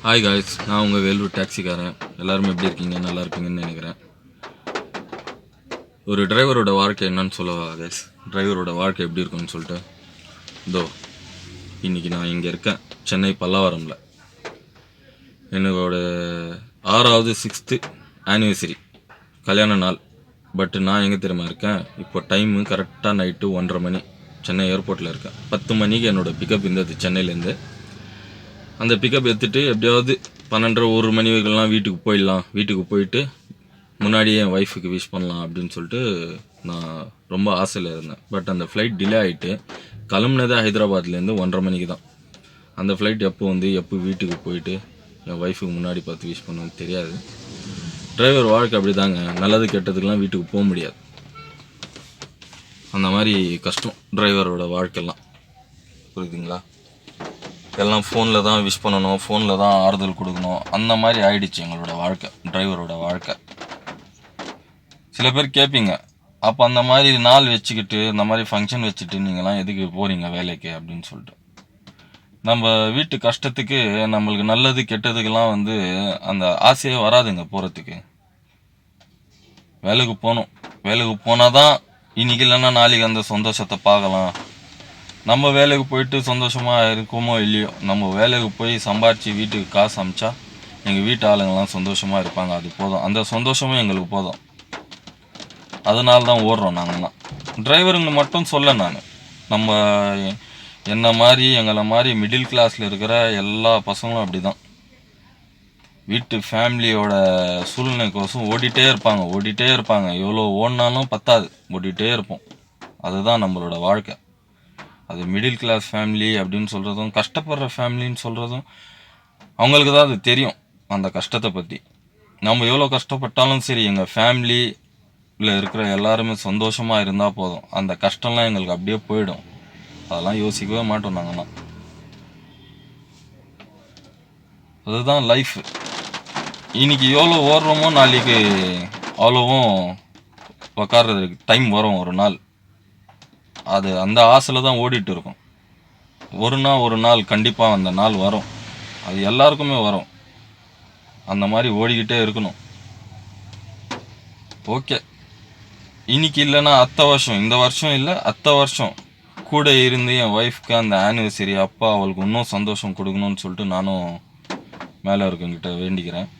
Hi guys, நான் உங்கள் வேலூர் டாக்ஸிக்காரன். எல்லாருமே எப்படி இருக்கீங்க? நல்லா இருப்பீங்கன்னு நினைக்கிறேன். ஒரு டிரைவரோட வாழ்க்கை என்னன்னு சொல்லவா காய்ஸ்? டிரைவரோட வாழ்க்கை எப்படி இருக்குன்னு சொல்லிட்டு இன்றைக்கி நான் இங்கே இருக்கேன், சென்னை பல்லாவரமில். என்னோட 6th ஆனிவர்சரி கல்யாண நாள். பட் நான் எங்கே தெரியுமா இருக்கேன்? இப்போ டைமு கரெக்டாக நைட்டு 1:30 மணி. சென்னை ஏர்போர்ட்டில் இருக்கேன். 10 மணிக்கு என்னோடய பிக்கப் இருந்தது சென்னையிலேருந்து. அந்த பிக்கப் எடுத்துகிட்டு எப்படியாவது 12:30 மணி வரைக்கும்லாம் வீட்டுக்கு போயிட்டு முன்னாடியே என் ஒய்ஃபுக்கு விஷ் பண்ணலாம் அப்படின்னு சொல்லிட்டு நான் ரொம்ப ஆசையில் இருந்தேன். பட் அந்த ஃப்ளைட் டிலே ஆகிட்டு கிளம்புனதே ஹைதராபாத்லேருந்து 1:30 மணிக்கு தான். அந்த ஃப்ளைட் எப்போ வீட்டுக்கு போயிட்டு என் ஒய்ஃபுக்கு முன்னாடி பார்த்து விஷ் பண்ணணும்னு தெரியாது. டிரைவர் வாழ்க்கை அப்படி தாங்க. நல்லது கெட்டதுக்கெலாம் வீட்டுக்கு போக முடியாது. அந்த மாதிரி கஷ்டம் டிரைவரோட வாழ்க்கைலாம். புரியுதுங்களா? எல்லாம் ஃபோனில் தான் விஷ் பண்ணணும், ஃபோனில் தான் ஆறுதல் கொடுக்கணும், அந்த மாதிரி ஆயிடுச்சு எங்களோட வாழ்க்கை, டிரைவரோட வாழ்க்கை. சில பேர் கேட்பீங்க, அப்போ அந்த மாதிரி நாள் வச்சுக்கிட்டு இந்த மாதிரி ஃபங்க்ஷன் வச்சுட்டு நீங்களாம் எதுக்கு போகிறீங்க வேலைக்கு அப்படின்னு சொல்லிட்டு. நம்ம வீட்டு கஷ்டத்துக்கு நம்மளுக்கு நல்லது கெட்டதுக்கெல்லாம் அந்த ஆசையே வராதுங்க போகிறதுக்கு. வேலைக்கு போகணும், வேலைக்கு போனால் தான் இன்னைக்கு இல்லைன்னா நாளைக்கு அந்த சந்தோஷத்தை பார்க்கலாம். நம்ம வேலைக்கு போயிட்டு சந்தோஷமாக இருக்குமோ இல்லையோ, நம்ம வேலைக்கு போய் சம்பாரித்து வீட்டுக்கு காசு அமிச்சா எங்கள் வீட்டு ஆளுங்கள்லாம் சந்தோஷமாக இருப்பாங்க. அது போதும், அந்த சந்தோஷமும் எங்களுக்கு போதும். அதனால தான் ஓடுறோம் நாங்கள்லாம். டிரைவருங்க மட்டும் சொல்ல நான், நம்ம எங்களை மாதிரி மிடில் கிளாஸில் இருக்கிற எல்லா பசங்களும் அப்படி தான். வீட்டு ஃபேமிலியோட சூழ்நிலைக்கோசம் ஓடிட்டே இருப்பாங்க. எவ்வளோ ஓடினாலும் பத்தாது, ஓடிட்டே இருப்போம். அதுதான் நம்மளோட வாழ்க்கை. அது மிடில் கிளாஸ் ஃபேமிலி அப்படின்னு சொல்கிறதும், கஷ்டப்படுற ஃபேமிலின்னு சொல்கிறதும் அவங்களுக்கு தான் அது தெரியும், அந்த கஷ்டத்தை பற்றி. நம்ம எவ்வளோ கஷ்டப்பட்டாலும் சரி, எங்கள் ஃபேமிலியில் இருக்கிற எல்லாருமே சந்தோஷமாக இருந்தால் போதும். அந்த கஷ்டம்லாம் எங்களுக்கு அப்படியே போயிடும். அதெல்லாம் யோசிக்கவே மாட்டோம் நாங்கள்லாம். அதுதான் லைஃப். இன்னைக்கு எவ்வளோ ஓடுறோமோ நாளைக்கு அவ்வளோவும் உக்காடுறதுக்கு டைம் வரும் ஒரு நாள். அது அந்த ஆசையில் தான் ஓடிட்டு இருக்கும். ஒரு நாள் கண்டிப்பாக அந்த நாள் வரும். அது எல்லாருக்குமே வரும். அந்த மாதிரி ஓடிக்கிட்டே இருக்கணும். ஓகே, இன்னைக்கு இல்லைன்னா அடுத்த வருஷம், இந்த வருஷம் இல்லை அடுத்த வருஷம் கூட இருந்து என் ஒய்ஃப்க்கு அந்த ஆனிவர்சரி அப்பா அவளுக்கு இன்னும் சந்தோஷம் கொடுக்கணும்னு சொல்லிட்டு நானும் மேலே இருக்கங்கிட்ட வேண்டிக்கிறேன்.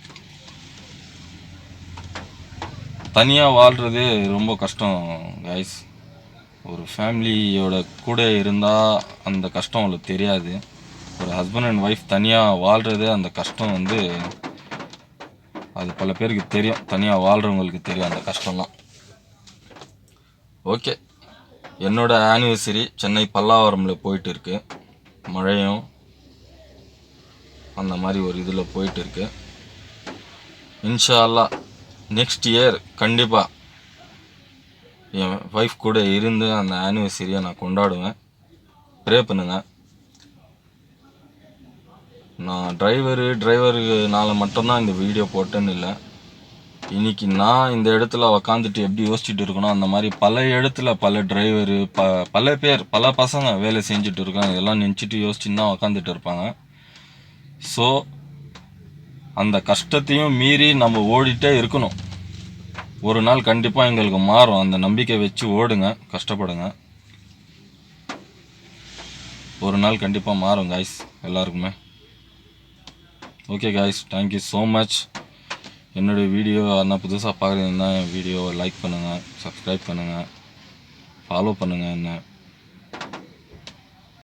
தனியாக வாழ்கிறதே ரொம்ப கஷ்டம் கைஸ். ஒரு ஃபேமிலியோட கூட இருந்தால் அந்த கஷ்டம் அவங்களுக்கு தெரியாது. ஒரு ஹஸ்பண்ட் அண்ட் ஒய்ஃப் தனியாக வாழ்கிறதே அந்த கஷ்டம் அது பல பேருக்கு தெரியும். தனியாக வாழ்கிறவங்களுக்கு தெரியும் அந்த கஷ்டம்லாம். ஓகே, என்னோடய ஆனிவர்சரி சென்னை பல்லாவரமில் போயிட்டு இருக்கு. மழையும் அந்த மாதிரி ஒரு இதில் போயிட்டு இருக்கு. இன்ஷா அல்லாஹ் நெக்ஸ்ட் இயர் கண்டிப்பாக என் ஒய்ஃப் கூட இருந்து அந்த ஆனிவர்சரியை நான் கொண்டாடுவேன். ப்ரே பண்ணுங்க. நான் டிரைவருனால மட்டும்தான் இந்த வீடியோ போட்டேன்னு இல்லை. இன்றைக்கி நான் இந்த இடத்துல உக்காந்துட்டு எப்படி யோசிச்சுட்டு இருக்கணும், அந்த மாதிரி பல இடத்துல பல டிரைவரு பல பேர் பல பசங்க வேலை செஞ்சுட்டு இருக்காங்க. இதெல்லாம் நினச்சிட்டு யோசிச்சுன்னு தான் உக்காந்துட்டு இருப்பாங்க. ஸோ அந்த கஷ்டத்தையும் மீறி நம்ம ஓடிட்டே இருக்கணும். ஒரு நாள் கண்டிப்பாக எங்களுக்கு மாறும். அந்த நம்பிக்கை வச்சு ஓடுங்க, கஷ்டப்படுங்க. ஒரு நாள் கண்டிப்பாக மாறும் காய்ஸ் எல்லாருக்குமே. Okay guys, thank you so much. என்னுடைய வீடியோ என்ன புதுசாக பார்க்குறீங்கன்னா என் வீடியோவை லைக் பண்ணுங்கள், சப்ஸ்கிரைப் பண்ணுங்கள், ஃபாலோ பண்ணுங்கள் என்ன.